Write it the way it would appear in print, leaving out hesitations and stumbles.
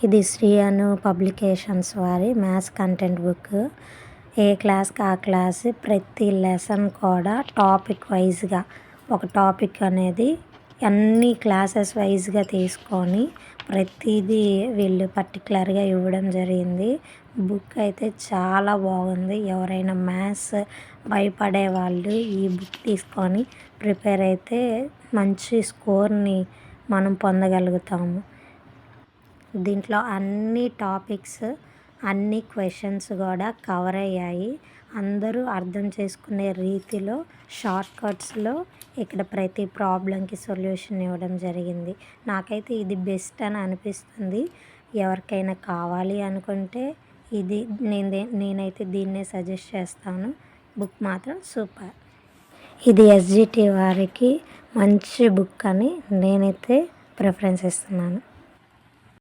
ఇది శ్రీ అను పబ్లికేషన్స్ వారి maths content book. ఏ క్లాస్కి ఆ క్లాస్ ప్రతి లెసన్ కూడా టాపిక్ వైజ్గా ఒక టాపిక్ అనేది అన్ని క్లాసెస్ వైజ్గా తీసుకొని ప్రతిదీ వీళ్ళు పర్టికులర్గా ఇవ్వడం జరిగింది. బుక్ అయితే చాలా బాగుంది. ఎవరైనా మ్యాథ్స్ భయపడే వాళ్ళు ఈ బుక్ తీసుకొని ప్రిపేర్ అయితే మంచి స్కోర్ని మనం పొందగలుగుతాము. దీంట్లో అన్ని టాపిక్స్ అన్ని క్వశ్చన్స్ కూడా కవర్ అయ్యాయి. అందరూ అర్థం చేసుకునే రీతిలో షార్ట్ కట్స్లో ఇక్కడ ప్రతి ప్రాబ్లంకి సొల్యూషన్ ఇవ్వడం జరిగింది. నాకైతే ఇది బెస్ట్ అని అనిపిస్తుంది. ఎవరికైనా కావాలి అనుకుంటే ఇది నేనైతే దీన్నే సజెస్ట్ చేస్తాను. బుక్ మాత్రం సూపర్. ఇది ఎస్జిటి వారికి మంచి బుక్ అని నేనైతే ప్రిఫరెన్స్ ఇస్తున్నాను.